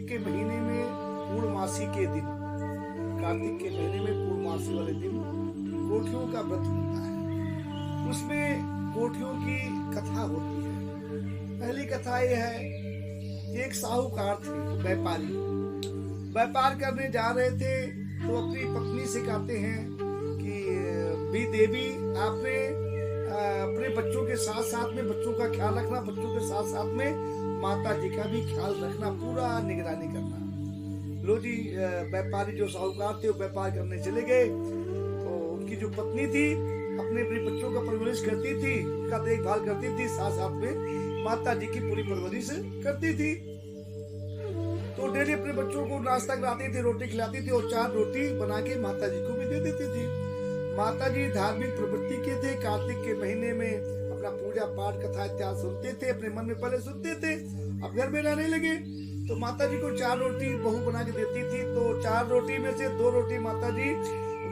कार्तिक के महीने में पूर्णमासी के दिन, कार्तिक के महीने में पूर्णमासी वाले दिन कोठियों का व्रत होता है। उसमें कोठियों की कथा होती है। पहली कथा यह है कि एक साहूकार थे, व्यापार करने जा रहे थे, तो अपनी पत्नी से कहते हैं कि भी देवी, आपने अपने बच्चों के साथ साथ में बच्चों का ख्याल रखना, बच्चों के साथ साथ में माता जी का भी ख्याल रखना, पूरा निगरानी करना। लो जी, व्यापारी जो साहूकार थे वो व्यापार करने चले गए, तो उनकी जो पत्नी थी अपने बच्चों का परवरिश करती थी, उनका देखभाल करती थी, साथ साथ में माता जी की पूरी परवरिश करती थी। तो डेली अपने बच्चों को नाश्ता कराती थी, रोटी खिलाती थी और 4 रोटी बना के माता जी को भी दे देती थी। माता जी धार्मिक प्रवृत्ति के थे, कार्तिक के महीने में अपना पूजा पाठ कथा इत्यादि सुनते थे, अपने मन में पहले सुनते थे, अब घर में रहने लगे तो माता जी को 4 रोटी बहू बना के देती थी। तो 4 रोटी में से 2 रोटी माता जी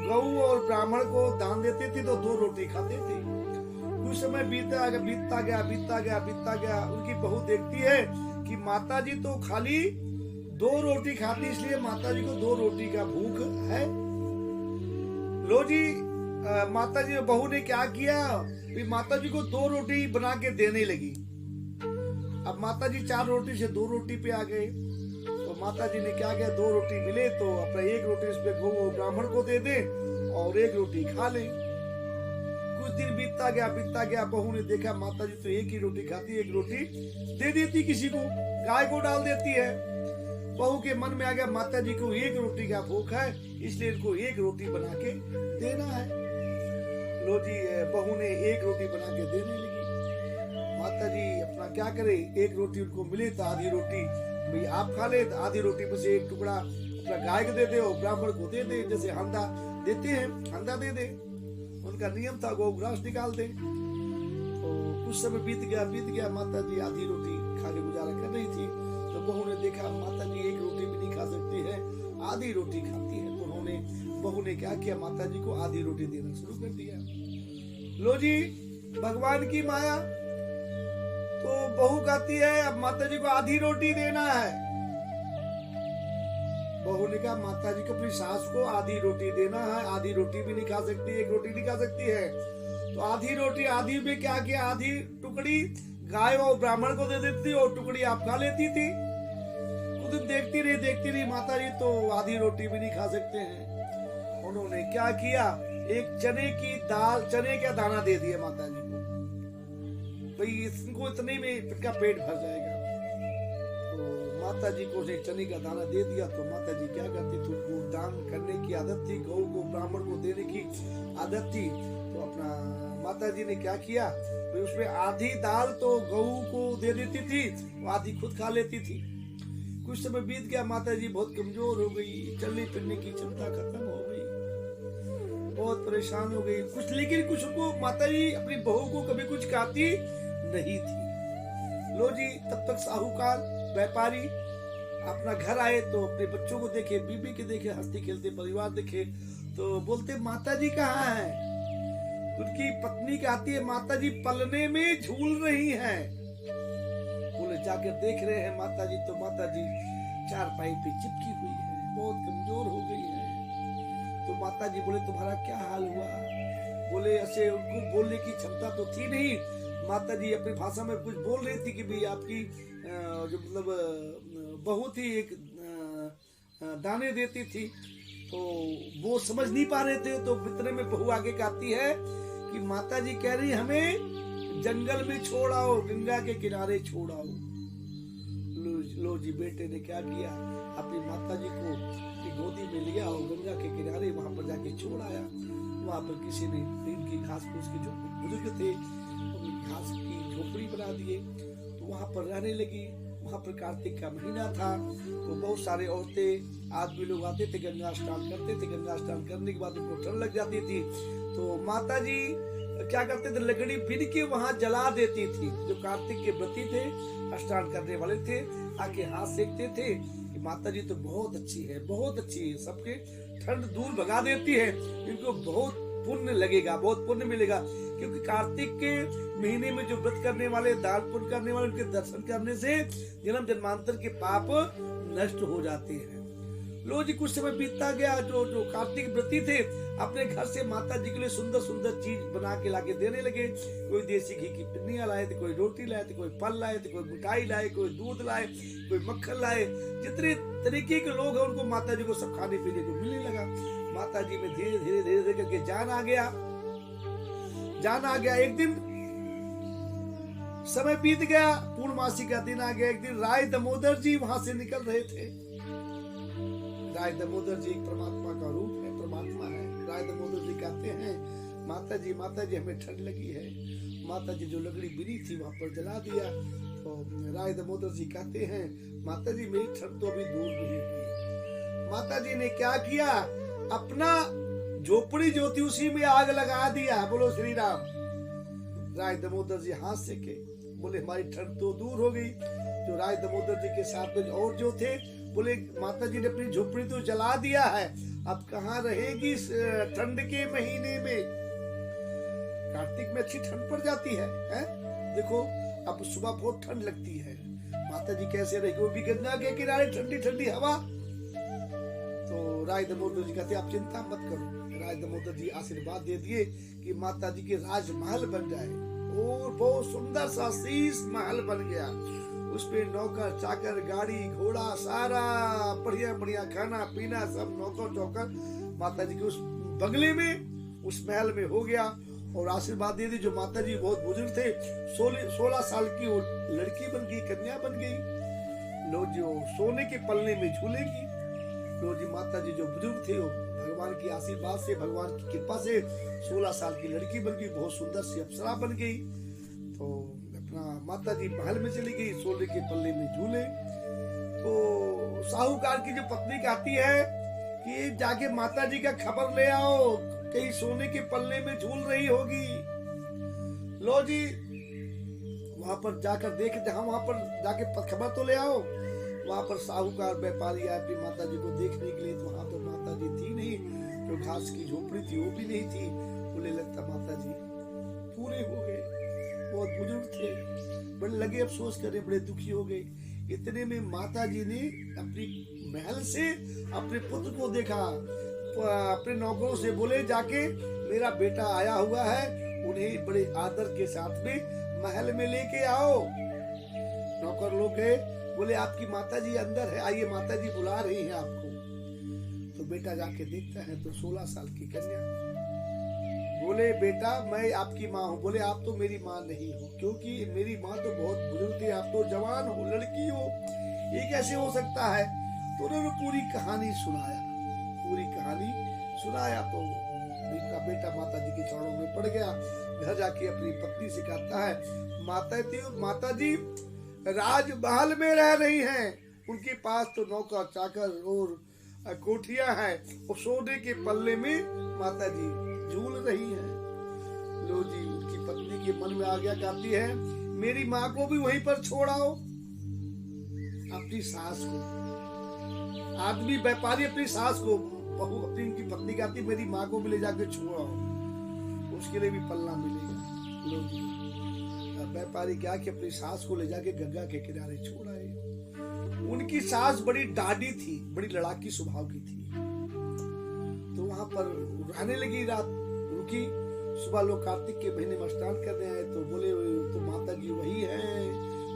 गौ और ब्राह्मण को दान देती थी, तो 2 रोटी खाते थे। कुछ समय बीतता गया। उनकी बहू देखती है कि माता जी तो खाली 2 रोटी खाती, इसलिए माता जी को 2 रोटी का भूख है। लो जी, माता जी बहू ने क्या किया, माता जी को 2 रोटी बना के देने लगी। अब माता जी 4 रोटी से 2 रोटी पे आ गए, तो माता जी ने क्या किया, 2 रोटी मिले तो अपना 1 रोटी इस पे गौ और ब्राह्मण को दे दे और 1 रोटी खा ले। कुछ दिन बीतता गया, बहू ने देखा माता जी तो 1 ही रोटी खाती, 1 रोटी दे देती किसी को, गाय को डाल देती है। बहू के मन में आ गया माता जी को 1 रोटी का भूख है, इसलिए इनको 1 रोटी बना के देना है। लो जी, बहू ने 1 रोटी बना के देने लगी। माता जी अपना क्या करे, 1 रोटी उनको मिले तो आधी रोटी भाई आप खा ले, तो आधी रोटी में से 1 टुकड़ा अपना गाय को दे दे और ब्राह्मण को दे दे, जैसे हंदा देते हैं, हंदा दे दे। उनका नियम था गौ ग्रास निकाल दे। तो कुछ समय बीत गया, माता जी आधी रोटी खा के गुजारा कर रही थी, तो बहू ने देखा माता जी 1 रोटी भी नहीं खा सकती है, आधी रोटी खाती है। तो बहू ने क्या किया, माता जी को आधी रोटी देना शुरू कर दिया। लो जी, भगवान की माया, तो बहू कहती है अब माता जी को आधी रोटी देना है। बहू ने कहा माता जी को, अपनी सास को आधी रोटी देना है, आधी रोटी भी नहीं खा सकती, 1 रोटी नहीं खा सकती है। तो आधी रोटी, आधी में क्या किया, आधी टुकड़ी गाय और ब्राह्मण को दे देती और टुकड़ी आप खा लेती थी। कुछ देखती रही माता जी तो आधी रोटी भी नहीं खा सकते हैं। उन्होंने क्या किया, एक चने का दाना दे दिया माता जी को, भाई इसको इतने में इनका पेट भर जाएगा। तो माता जी को चने का दाना दे दिया। तो माता जी क्या करती थी, उनको दान करने की आदत थी, गौ को ब्राह्मण को देने की आदत थी। तो अपना माता जी ने क्या किया, उसमें आधी दाल तो गौ को दे देती थी, आधी खुद खा लेती थी। कुछ समय बीत गया, माता जी बहुत कमजोर हो गई, चलने फिरने की क्षमता खत्म हो गई, बहुत परेशान हो गई। लेकिन कुछ को माता जी अपनी बहू को कभी कुछ कहती नहीं थी। लो जी, तब तक साहूकार व्यापारी अपना घर आए तो अपने बच्चों को देखे, बीबी के देखे, हंसते खेलते परिवार देखे, तो बोलते माता जी कहाँ है। उनकी पत्नी कहती है माता जी पलने में झूल रही हैं। बोले जाकर देख रहे हैं माता जी, तो माता जी चारपाई पे चिपकी हुई है, बहुत कमजोर हो गई है। तो माता जी बोले तुम्हारा क्या हाल हुआ। बोले ऐसे उनको बोलने की क्षमता तो थी नहीं। माता जी अपनी भाषा में कुछ बोल रही थी कि भाई आपकी जो मतलब बहू थी, एक दाने देती थी, तो वो समझ नहीं पा रहे थे। तो इतने में बहू आगे कहती है कि माता जी कह रही हमें जंगल में छोड़ आओ, गंगा के किनारे छोड़ आओ। लो जी, बेटे ने क्या किया, अपनी माता जी को गोदी में लिया और गंगा के किनारे वहां पर जाके छोड़ आया। वहां पर किसी ने नीम की घास फूस के जो बुजुर्ग थे, घास की झोपड़ी बना दिए, तो वहां पर रहने लगी। वहां पर कार्तिक का महीना था, तो बहुत सारे औरतें आदमी लोग आते थे, गंगा स्नान करते थे। गंगा स्नान करने के बाद उनको ठंड लग जाती थी, तो माता जी क्या करते थे, लकड़ी बीन के वहां जला देती थी। जो कार्तिक के व्रती थे, स्नान करने वाले थे, आके हाथ सेकते थे कि माता जी तो बहुत अच्छी है, बहुत अच्छी है, सबके ठंड दूर भगा देती है, इनको बहुत पुण्य लगेगा, बहुत पुण्य मिलेगा। क्योंकि कार्तिक के महीने में जो व्रत करने वाले, दान पुण्य करने वाले, उनके दर्शन करने से जन्म जन्मांतर के पाप नष्ट हो जाते हैं। लो जी कुछ समय बीतता गया, जो कार्तिक व्रती थे अपने घर से माता जी के लिए सुंदर सुंदर चीज बना के लाके देने लगे। कोई देसी घी की पिन्नियां लाए थे, कोई रोटी लाए थे, कोई फल लाए थे, कोई मिठाई लाए, कोई दूध लाए, कोई मक्खन लाए। जितने तरीके के लोग हैं उनको माता जी को सब खाने पीने को मिलने लगा। माता जी में धीरे धीरे धीरे धीरे करके जान आ गया। एक दिन समय बीत गया, पूर्णमासी का दिन आ गया। एक दिन राय दामोदर जी वहां से निकल रहे थे। राय दामोदर जी एक परमात्मा का रूप है, परमात्मा है। राय दामोदर जी कहते हैं, माता जी हमें ठंड लगी है। माता जी जो लकड़ी बिनी थी वहां पर जला दिया। तो राय दामोदर जी कहते हैं, माता जी मेरी ठंड तो अभी दूर नहीं हुई। माता जी ने क्या किया, अपना झोपड़ी जो थी उसी में आग लगा दिया। बोलो श्री राम। राय दामोदर जी हाथ से के बोले हमारी ठंड तो दूर हो गई। जो राय दामोदर जी के साथ में और जो थे बोले माता जी ने अपनी झोपड़ी तो जला दिया है, अब कहाँ रहेगी इस ठंड के महीने में। कार्तिक में अच्छी ठंड पड़ जाती है, देखो अब सुबह बहुत ठंड लगती है। माता जी कैसे रहेगी, वो भी गंगा के किनारे ठंडी ठंडी हवा। तो राय दामोदर जी कहते आप चिंता मत करो। राय दामोदर जी आशीर्वाद दे दिए कि माता जी के राजमहल बन जाए, और बहुत सुंदर सा शीश महल बन गया। उसपे नौकर चाकर गाड़ी घोड़ा सारा बढ़िया बढ़िया खाना पीना सब नौकर चौकर माता जी के उस बंगले में उस महल में हो गया। और आशीर्वाद दे दी। जो माता जी बहुत बुजुर्ग थे, 16 साल की वो लड़की बन गई, कन्या बन गई। लो जो सोने के पलने में झूलेगी। लो जी माता जी जो बुजुर्ग थे वो भगवान की आशीर्वाद से, भगवान की कृपा से 16 साल की लड़की बन गई, बहुत सुंदर सी अप्सरा बन गई। तो अपना माता जी महल में चली गई, सोने के पल्ले में झूले। तो साहूकार की जो पत्नी कहती है कि जाके माता जी का खबर ले आओ, कहीं सोने के पल्ले में झूल रही होगी। लो जी वहां पर जाकर देखते, हम वहां पर जाके खबर तो ले आओ। वहां पर साहूकार व्यापारी आए अपनी माता जी को देखने के लिए। तो वहां पर माता जी थी नहीं, जो घास की झोपड़ी थी वो भी नहीं थी। बोले लगता माता जी पूरे हो गए, बहुत बुजुर्ग थे, बड़े लगे अफसोस करे, बड़े दुखी हो गए। इतने में माता जी ने अपनी महल से अपने पुत्र को देखा। अपने नौकरों से बोले जाके मेरा बेटा आया हुआ है, उन्हें बड़े आदर के साथ में महल में लेके आओ। नौकर लोग गए, बोले आपकी माता जी अंदर है, आइए माता जी बुला रही हैं आपको। तो बेटा जाके देखता है तो 16 साल की कन्या। बोले बेटा मैं आपकी माँ हूँ। बोले आप तो मेरी माँ नहीं हो, क्योंकि मेरी माँ तो बहुत बुजुर्ग थी, आप तो जवान हो, लड़की हो, ये कैसे हो सकता है। तो उन्होंने पूरी कहानी सुनाया। तो उनका बेटा माता जी के चरणों में पड़ गया। घर जाके अपनी पत्नी से कहता है माता जी राजमहल में रह रही हैं, उनके पास तो नौकर चाकर और कोठियां हैं, और सोने के पल्ले में माता जी झूल रही हैं। लो जी उनकी पत्नी के मन में आ गया, कहती है मेरी माँ को भी वहीं पर छोड़ाओ। अपनी सास को, आदमी व्यापारी अपनी सास को, बहू अपनी उनकी पत्नी कहती मेरी माँ को भी ले जाकर छोड़ाओ, उसके लिए भी पल्ला मिलेगा। लो जी व्यापारी क्या कि अपनी सास को ले जाके गंगा के किनारे छोड़ आए। उनकी सास बड़ी डाडी थी, बड़ी लड़ाकी स्वभाव की थी। तो वहां पर रहने लगी, रात रुकी। सुबह लोग कार्तिक के महीने में स्नान करने आए तो बोले तो माता जी वही है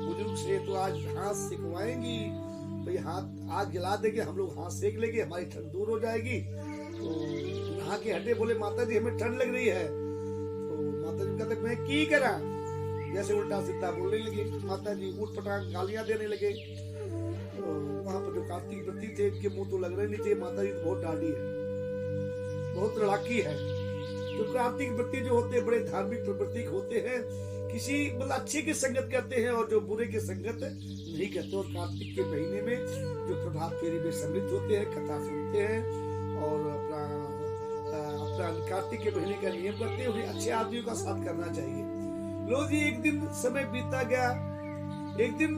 बुजुर्ग से, तो आज हाथ सिकवाएंगी, भाई हाथ आग जला देंगे, हम लोग हाथ सेक लेंगे, हमारी ठंड दूर हो जाएगी। तो नहा के हटे, बोले माता जी हमें ठंड लग रही है। तो माता जी कहते मैं की करा, जैसे उल्टा सीधा बोलने लगे। माता जी उठ पटांग गालियां देने लगे। तो वहां पर जो कार्तिक व्रती थे इनके मुंह तो लग रहे नहीं थे, माता जी तो बहुत डाडी है, बहुत लड़ाकी है। तो कार्तिक व्रती जो होते हैं बड़े धार्मिक प्रवृत्ति होते हैं, किसी मतलब अच्छे की संगत करते हैं और जो बुरे की संगत नहीं करते। और कार्तिक के महीने में जो प्रभात फेरी में सम्मिलित होते हैं, कथा सुनते हैं और अपना कार्तिक के महीने का नियम करते हैं, उन्हें अच्छे आदमियों का साथ करना चाहिए। लो जी एक दिन समय बीता गया। एक दिन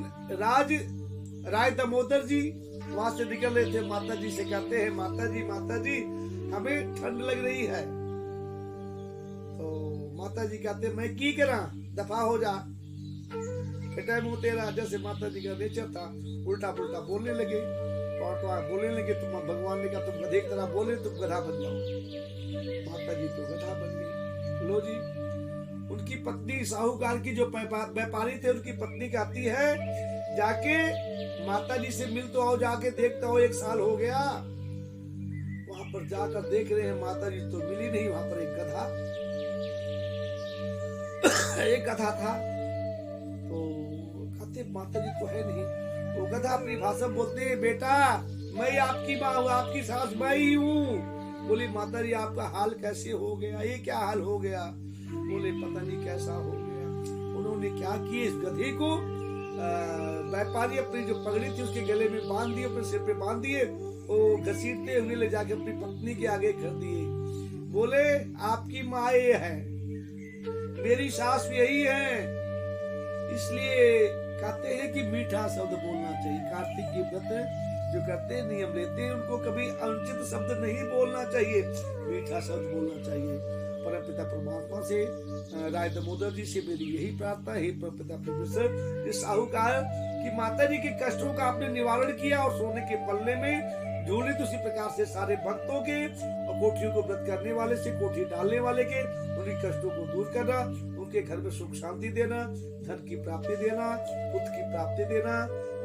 राय दामोदर जी वहां से निकल रहे थे, माता जी से कहते हैं माता जी हमें ठंड लग रही है। तो माता जी कहते मैं की करा, दफा हो जा। बेटा मुंह तेरा। जैसे माता जी का नेचर था, उल्टा पुल्टा बोलने लगे, बोलने लगे। तुम भगवान ने कहा तुम गधे की तरह बोले, तुम गधा बन जाओ। माता जी तो गधा बन गई। लो जी, उनकी पत्नी साहूकार की जो व्यापारी थे, उनकी पत्नी कहती है जाके माता जी से मिल तो आओ, जाके देखता हो, 1 साल हो गया। वहां पर जाकर देख रहे हैं माता जी तो मिली नहीं। वहां पर एक गधा था। तो कहते माता जी तो है नहीं। वो गधा अपनी भाषा बोलते हैं, बेटा मैं आपकी माँ हूँ, आपकी सास मैं ही हूँ। बोली माता जी आपका हाल कैसे हो गया, ये क्या हाल हो गया? बोले पता नहीं कैसा हो गया। उन्होंने क्या किए, इस गधे को व्यापारी अपनी जो पगड़ी थी उसके गले में बांध दिए, अपने सिर पे बांध दिए, वो घसीटते हुए ले जाके अपनी पत्नी के आगे कर दिए। बोले आपकी माँ ये है, मेरी सास यही है। इसलिए कहते हैं कि मीठा शब्द बोलना चाहिए। कार्तिक के व्रत जो करते हैं, नियम लेते हैं, उनको कभी अनुचित शब्द नहीं बोलना चाहिए, मीठा शब्द बोलना चाहिए। परमपिता परमात्मा से, राय दामोदर जी से मेरी यही प्रार्थना है, परमपिता परमेश्वर, इस साहूकार की माता जी के कष्टों का आपने निवारण किया और सोने के पल्ले में झोली, तो उसी प्रकार से सारे भक्तों के और कोठियों को व्रत करने वाले से, कोठी डालने वाले के, उनके कष्टों को दूर करना, उनके घर में सुख शांति देना, धन की प्राप्ति देना, पुत्र की प्राप्ति देना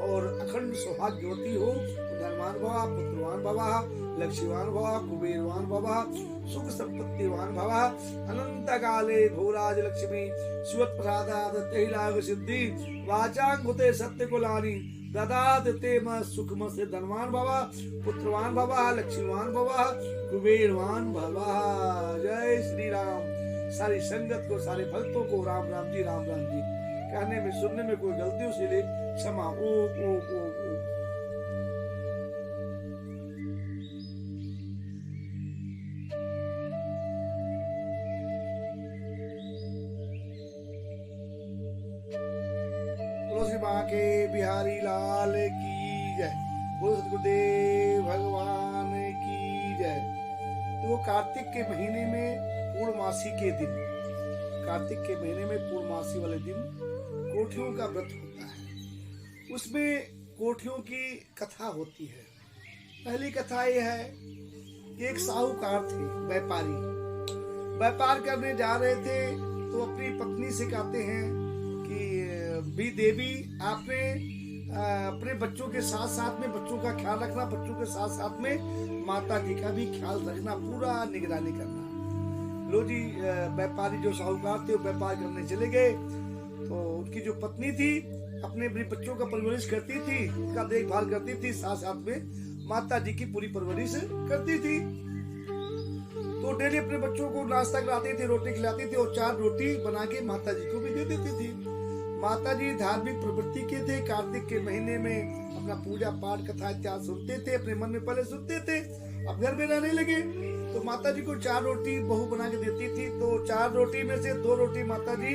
और अखंड सौभाग्यवती हो। धनवान भवा, पुत्रवान भवा, लक्ष्मीवान भवा, कुबेरवान भवा, सुख संपत्तिवान भवा, अनंत काले भोराज लक्ष्मी शिवत प्रसादाद तैलाग सिद्धि वाचांगुते सत्य कुलानी ददात ते म सुखम से। धनवान भवा, पुत्रवान भवा, लक्ष्मीवान भवा, कुबेरवान भवा। जय श्री राम। सारी संगत को, सारे भक्तों को राम राम जी, राम राम जी कहने में, सुनने में कोई गलती उसे ले क्षमा। ओ के बिहारी लाल की जय, बोलो सतगुरुदेव भगवान की जय। तो कार्तिक के महीने में पूर्णमासी के दिन, कार्तिक के महीने में पूर्णमासी वाले दिन कोठियों का व्रत होता है। उसमें कोठियों की कथा होती है। पहली कथा यह है कि एक साहूकार थे, व्यापार करने जा रहे थे, तो अपनी पत्नी से कहते हैं कि भी देवी आपने अपने बच्चों के साथ साथ में बच्चों का ख्याल रखना, बच्चों के साथ साथ में माता जी का भी ख्याल रखना, पूरा निगरानी करना। लो जी, व्यापारी जो साहूकार थे वो व्यापार करने चले गए। तो उनकी जो पत्नी थी अपने बच्चों का परवरिश करती थी, उनका देखभाल करती थी, साथ साथ में माता जी की पूरी परवरिश करती थी। तो डेली अपने बच्चों को नाश्ता कराती थी, रोटी खिलाती थी और 4 रोटी बना के माता जी को भी दे देती थी। माता जी धार्मिक प्रवृत्ति के थे। कार्तिक के महीने में अपना पूजा पाठ कथा इत्यादि सुनते थे, अपने मन में पहले सुनते थे, अब घर में रहने लगे। तो माता जी को 4 रोटी बहू बना के देती थी। तो 4 रोटी में से 2 रोटी माता जी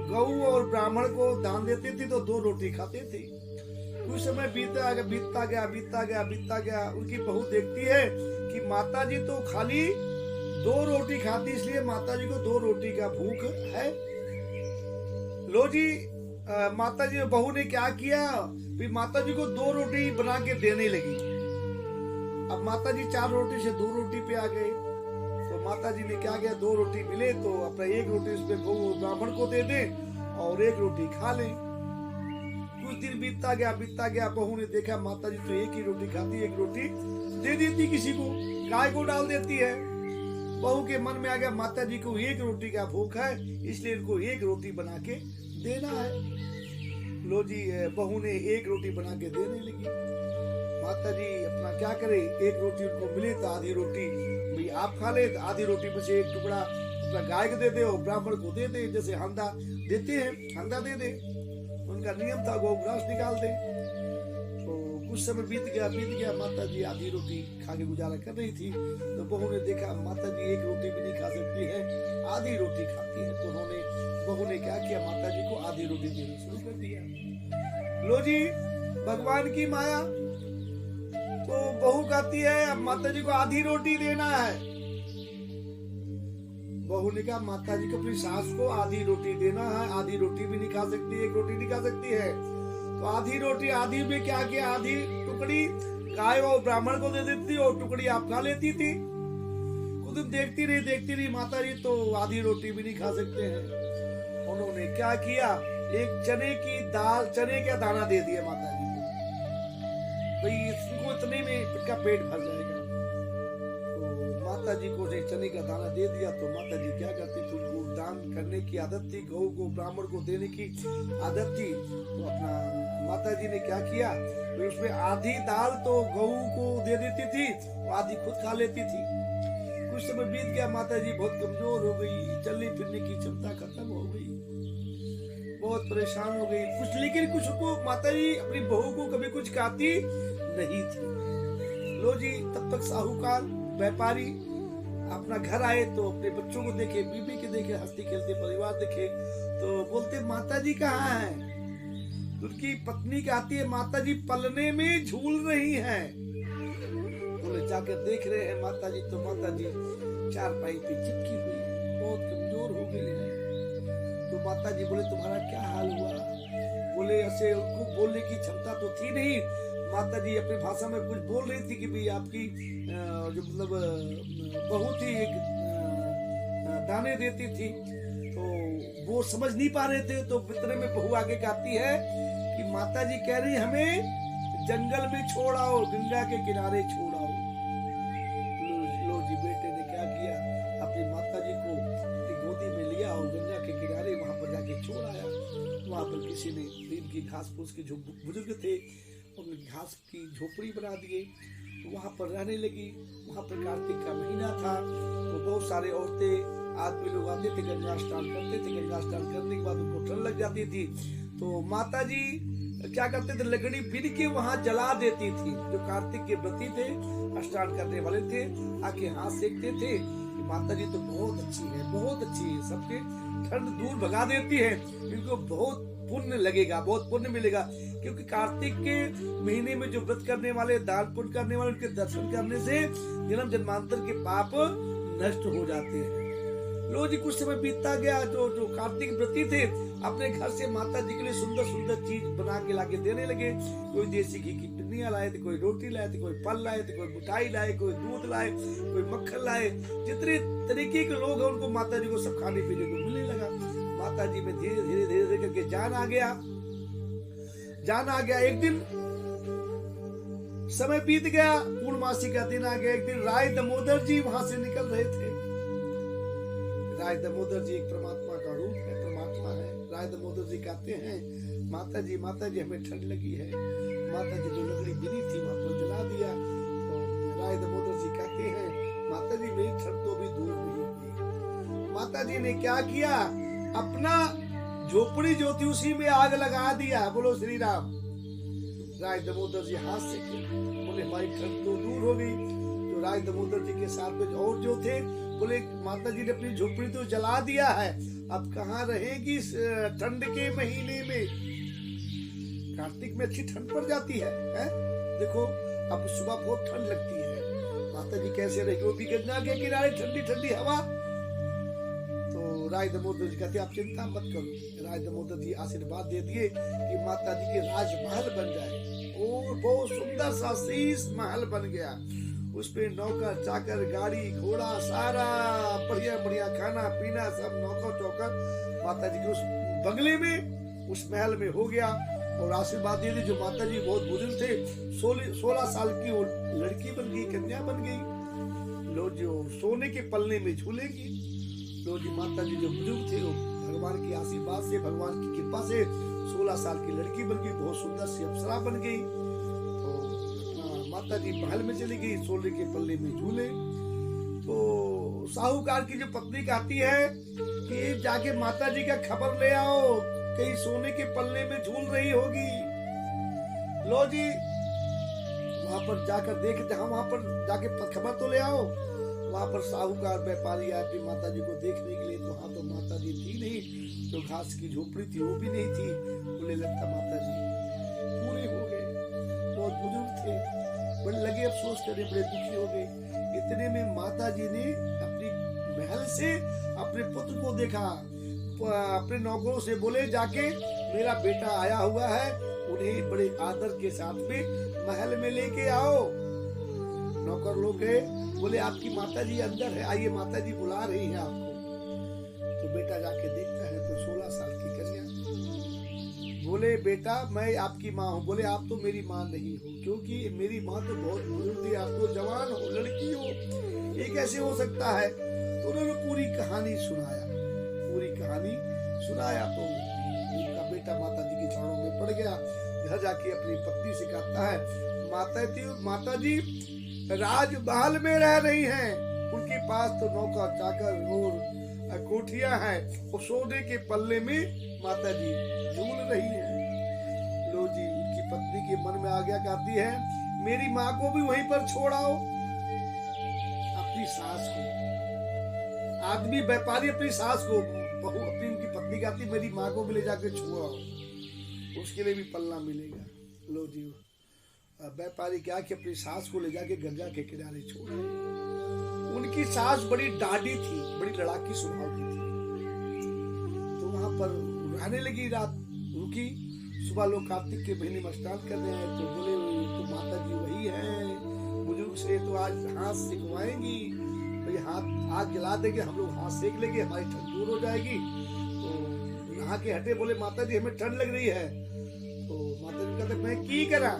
गऊ और ब्राह्मण को दान देती थी, तो 2 रोटी खाते थे। कुछ समय बीतता गया। उनकी बहू देखती है कि माता जी तो खाली 2 रोटी खाती, इसलिए माता जी को 2 रोटी का भूख है। लो जी, माता जी बहू ने क्या किया, फिर माता जी को 2 रोटी बना के देने लगी। अब माता जी 4 रोटी से 2 रोटी पे आ गए। तो माता जी ने क्या किया, 2 रोटी मिले तो अपना 1 रोटी उसमें ब्राह्मण को दे दे और 1 रोटी खा ले। कुछ दिन बीतता गया। बहू ने देखा माता जी तो 1 ही रोटी खाती, 1 रोटी दे देती किसी को, गाय को डाल देती है। बहू के मन में आ गया माता जी को 1 रोटी का भूख है, इसलिए इनको 1 रोटी बना के देना है। लो जी, बहू ने 1 रोटी बना के देने लगी। माता जी अपना क्या करे, 1 रोटी उनको मिले तो आधी रोटी भाई आप खा ले, तो आधी रोटी में से 1 टुकड़ा अपना गाय को दे दे और ब्राह्मण को दे दे, जैसे हंदा देते हैं, हंदा दे दे। उनका नियम था गौ ग्रास निकाल दे। तो कुछ समय बीत गया। माता जी आधी रोटी खा के गुजारा कर रही थी। तो बहू ने देखा माता जी 1 रोटी भी नहीं खा सकती है, आधी रोटी खाती है। तो बहू ने क्या किया, माता जी को आधी रोटी देना शुरू कर दिया। लो जी, भगवान की माया। तो बहू कहती है अब माता जी को आधी रोटी देना है। बहू ने कहा माता जी को अपनी सास को आधी रोटी देना है, आधी रोटी भी नहीं खा सकती, एक रोटी नहीं खा सकती है। तो आधी रोटी, आधी में क्या किया, आधी टुकड़ी गाय और ब्राह्मण को दे देती और टुकड़ी आप खा लेती थी। खुद देखती रही माता जी तो आधी रोटी भी नहीं खा सकते हैं। उन्होंने क्या किया, एक चने की दाल, चने का दाना दे दिया माता जी को, भाई इसको इतने में इसका पेट भर जाएगा। माता जी को चने का दाना दे दिया तो माता जी क्या करती थी, उनको दान करने की आदत थी, गौ को ब्राह्मण को देने की आदत थी। तो अपना माता जी ने क्या किया, तो उसमें आधी दाल तो गौ को दे देती थी और आधी खुद खा लेती थी। कुछ समय बीत गया, माता जी बहुत कमजोर हो गई, चलने फिरने की क्षमता खत्म हो गई, बहुत परेशान हो गई। लेकिन कुछ को माता जी अपनी बहू को कभी कुछ कहती नहीं थी। लो जी, तब तक साहूकार व्यापारी अपना घर आए तो अपने बच्चों को देखे, बीबी के देखे, हंसते खेलते परिवार देखे, तो बोलते माता जी कहाँ है। उनकी पत्नी कहती है माता जी पलने में झूल रही हैं। बोले जाकर देख रहे हैं माता जी, तो माता जी चारपाई पे चिपकी हुई है, बहुत कमजोर हो गई है। तो माता जी बोले तुम्हारा क्या हाल हुआ। बोले ऐसे उनको बोलने की क्षमता तो थी नहीं। माता जी अपनी भाषा में कुछ बोल रही थी कि भाई आपकी जो मतलब बहुत ही एक दाने देती थी, तो वो समझ नहीं पा रहे थे। तो इतने में बहू आगे कहती है कि माता जी कह रही हमें जंगल में छोड़ आओ, गंगा के किनारे छोड़ आओ। लो जी, बेटे ने क्या किया, अपनी माता जी को अपनी गोदी में लिया और गंगा के किनारे वहां पर जाके छोड़ आया। वहां पर किसी ने नीम की घास फूस के जो बुजुर्ग थे उन्होंने घास की झोपड़ी बना दिए, तो वहां पर रहने लगी। वहां पर कार्तिक का महीना था, तो बहुत सारे औरतें आदमी लोग आते थे, गंगा स्नान करते थे। गंगा स्नान करने के बाद उनको ठंड लग जाती थी, तो माता जी क्या करते थे, लकड़ी बीन के वहां जला देती थी। जो कार्तिक के व्रती थे, स्नान करने वाले थे, आके हाथ सेकते थे कि माता जी तो बहुत अच्छी है, बहुत अच्छी है, सबके ठंड दूर भगा देती है, इनको बहुत पुण्य लगेगा, बहुत पुण्य मिलेगा। क्योंकि कार्तिक के महीने में जो व्रत करने वाले, दान पुण्य करने वाले, उनके दर्शन करने से जन्म जन्मांतर के पाप नष्ट हो जाते हैं। लो जी, कुछ समय बीतता गया। जो कार्तिक व्रती थे अपने घर से माता जी के लिए सुंदर सुंदर चीज बना के लाके देने लगे। कोई देसी घी की पिन्नियां लाए थे, कोई रोटी लाए थे, कोई फल लाए थे, कोई मिठाई लाए, कोई दूध लाए, कोई मक्खन लाए। जितने तरीके के लोग हैं उनको माता जी को सब खाने पीने को मिलने लगा। माता जी में धीरे धीरे धीरे धीरे करके जान आ गया। एक दिन समय बीत गया, पूर्णमासी का दिन आ गया। एक दिन राय दामोदर जी वहां से निकल रहे थे। राय दामोदर जी एक परमात्मा का रूप है, परमात्मा है। राय दामोदर जी कहते हैं माता जी हमें ठंड लगी है। माता जी जो लकड़ी गिरी थी वहां पर जला दिया। तो राय दामोदर जी कहते हैं माता जी मेरी ठंड तो भी दूर नहीं हुई। माता जी ने क्या किया, अपना झोपड़ी जो थी उसी में आग लगा दिया। बोलो श्री राम। राय दामोदर जी हाथ से बोले हमारी ठंड तो दूर हो गई। तो राय दामोदर जी के साथ में और जो थे बोले माता जी ने अपनी झोपड़ी तो जला दिया है, अब कहाँ रहेगी इस ठंड के महीने में। कार्तिक में अच्छी ठंड पड़ जाती है? देखो अब सुबह बहुत ठंड लगती है, माता जी कैसे रहेगी, वो भी गंगा के किनारे ठंडी ठंडी हवा। तो राय दामोदर जी कहते आप चिंता मत करो। राय दामोदर जी आशीर्वाद दे दिए कि माता जी के राजमहल बन जाए, और बहुत सुंदर सा शीश महल बन गया। उसपे नौकर चाकर, गाड़ी घोड़ा, सारा बढ़िया बढ़िया खाना पीना सब नौकर चौकर माता जी के उस बंगले में, उस महल में हो गया। और आशीर्वाद दे दी। जो माता जी बहुत बुजुर्ग थे, 16 साल की वो लड़की बन गई, कन्या बन गई। लो जो सोने के पलने में झूलेगी। लो जी माता जी जो बुजुर्ग थे वो भगवान की आशीर्वाद से, भगवान की कृपा से 16 साल की लड़की बन गई, बहुत सुंदर सी अप्सरा बन गई। तो माता जी महल में चली गई, सोने के पल्ले में झूले। तो साहूकार की जो पत्नी कहती है कि जाके माता जी का खबर ले आओ, कहीं सोने के पल्ले में झूल रही होगी। लो जी वहां पर जाकर देखते हैं, वहां पर जाके खबर तो ले आओ। वहां पर साहूकार व्यापारी आए अपनी माता जी को देखने के लिए। तो वहां तो माता जी थी नहीं, जो घास की झोपड़ी थी वो भी नहीं थी। बोले लगता माता जी पूरे हो गए, बहुत बुजुर्ग थे, बड़े लगे अफसोस करे, बड़े दुखी हो गए। इतने में माता जी ने अपनी महल से अपने पुत्र को देखा, अपने नौकरों से बोले जाके मेरा बेटा आया हुआ है, उन्हें बड़े आदर के साथ में महल में लेके आओ। नौकर लोग गए, बोले आपकी माताजी अंदर है, आइए माताजी बुला रही है आपको। तो बेटा जाके देखता है तो 16 साल की कन्या। बोले बेटा मैं आपकी माँ हूँ। बोले आप तो मेरी माँ नहीं हो, क्योंकि मेरी माँ तो बहुत बुजुर्ग थी, आप तो जवान हो, लड़की हो, ये कैसे हो सकता है। तो उन्होंने पूरी कहानी सुनाया, पूरी कहानी सुनाया। तो उनका बेटा माता जी के चरणों में पड़ गया। घर जाके अपनी पत्नी से कहता है माता जी राजमहल में रह रही हैं, उनके पास तो नौकर चाकर और कोठियां हैं, और सोने के पल्ले में माता जी झूल रही हैं। लो जी, उनकी पत्नी के मन में आ गया, कहती है मेरी माँ को भी वहीं पर छोड़ आओ। अपनी सास को, आदमी व्यापारी अपनी सास को, बहू अपनी उनकी पत्नी कहती मेरी माँ को भी ले जाके छोड़ आओ, उसके लिए भी पल्ला मिलेगा। लो जी, व्यापारी क्या कि अपनी सास को ले जाके गंगा के किनारे छोड़ आए। उनकी सास बड़ी डाढ़ी थी, बड़ी लड़ाकी स्वभाव की थी। तो वहां पर रहने लगी, रात रुकी। सुबह लोग कार्तिक के महीने में स्नान कर रहे हैं, तो बोले तो माता जी वही हैं बुजुर्ग से, तो आज हाथ सिकवाएंगी, तो हाथ आग जला देंगे, हम लोग हाथ सेक लेंगे, हमारी ठंड दूर हो जाएगी। तो नहा के हटे, बोले माता जी हमें ठंड लग रही है। तो माता जी कहते मैं की करा,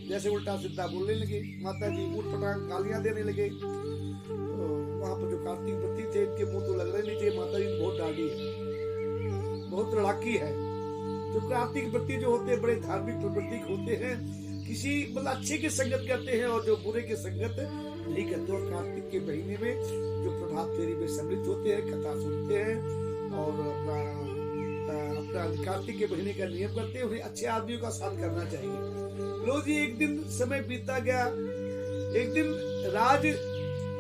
जैसे उल्टा सीधा बोलने लगे। माता जी उठ पटांग गालियां देने लगे। तो वहां पर जो कार्तिक पति थे, इनके मुंह तो लग रहे नहीं थे, माता जी बहुत डाढ़ी है, बहुत लड़ाकी है। तो कार्तिक पति जो होते हैं बड़े धार्मिक प्रवृत्ति होते हैं, किसी मतलब अच्छे की संगत करते हैं और जो बुरे की संगत नहीं करते। और कार्तिक के महीने में जो प्रभात फेरी में सम्मिलित होते हैं, कथा सुनते हैं और अपना कार्तिक के महीने का नियम करते हैं, उन्हें अच्छे आदमियों का साथ करना चाहिए। लो जी, एक दिन समय बीता गया। एक दिन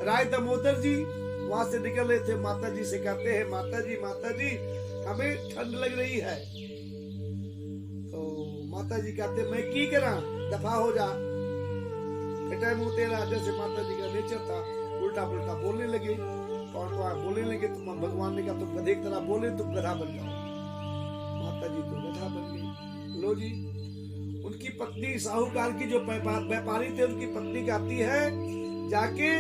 राय दामोदर जी वहां से निकल रहे थे, माता जी से कहते हैं माता जी हमें ठंड लग रही है। तो माता जी कहते मैं की करा, दफा हो जा, मुंह तेरा। जैसे माता जी का नेचर था, उल्टा पुल्टा बोलने लगे। और बोलने लगे, तुम भगवान ने कहा तुम गधे की तरह बोले, तुम गधा बन जाओ। माता जी तो गधा बन गई। लो जी, उनकी पत्नी साहूकार की जो व्यापारी थे, उनकी पत्नी कहती है जाके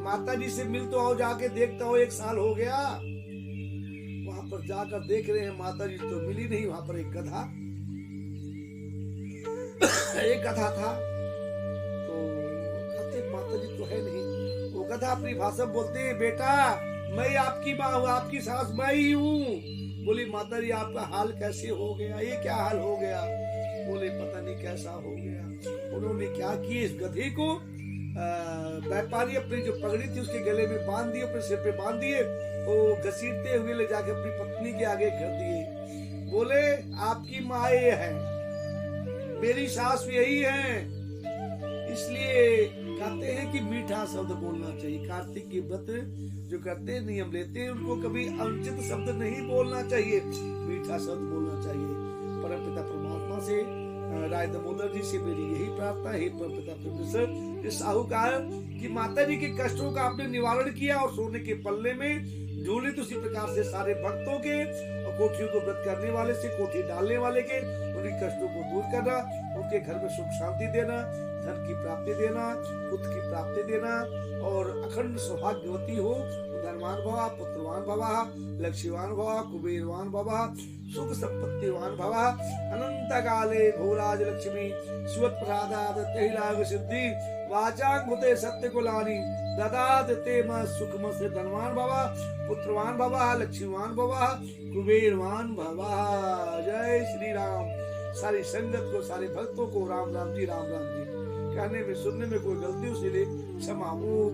माता जी से मिल तो आओ, जाके देखता हो, 1 साल हो गया। वहां पर जाकर देख रहे हैं माता जी तो मिली नहीं। वहां पर एक गधा था। तो कहते माता जी तो है नहीं। वो गधा अपनी भाषा बोलते हैं बेटा मैं आपकी माँ हूँ, आपकी सास मैं ही हूँ। बोली माता जी आपका हाल कैसे हो गया, ये क्या हाल हो गया। बोले पता नहीं कैसा हो गया। उन्होंने क्या किए, इस गधे को व्यापारी अपनी जो पगड़ी थी उसके गले में बांध दिए, अपने सिर पे बांध दिए, वो घसीटते हुए ले जाके अपनी पत्नी के आगे कर दिए। बोले आपकी माँ ये है, मेरी सास यही है। इसलिए कहते हैं कि मीठा शब्द बोलना चाहिए। कार्तिक के व्रत जो करते हैं, नियम लेते हैं, उनको कभी अनुचित शब्द नहीं बोलना चाहिए, मीठा शब्द बोलना चाहिए। परमपिता परमात्मा से, राय दामोदर जी से मेरी यही प्रार्थना है, परमपिता परमेश्वर, इस साहूकार की माता जी के कष्टों का आपने निवारण किया और सोने के पल्ले में झूले, उसी प्रकार से सारे भक्तों के और कोठियों को व्रत करने वाले से, कोठी डालने वाले के, उनके कष्टों को दूर करना, उनके घर में सुख शांति देना, धन की प्राप्ति देना, पुत्र की प्राप्ति देना और अखंड सौभाग्यवती हो। धनवान भवा, पुत्रवान भवा, लक्ष्मीवान भवा, कुबेरवान भवा, सुख संपत्तिवान भवा, अनंत काले भोराज लक्ष्मी सुवत प्रसादात तैलाग सिद्धि वाचांगुते सत्य कुलानी ददात ते म सुखम से। धनवान भवा, पुत्रवान भवा, लक्ष्मीवान भवा, कुबेरवान भवा। जय श्री राम। सारी संगत को, सारे भक्तों को राम राम जी, राम राम जी। कहने में सुनने में कोई गलती उसे ले क्षमा। ओ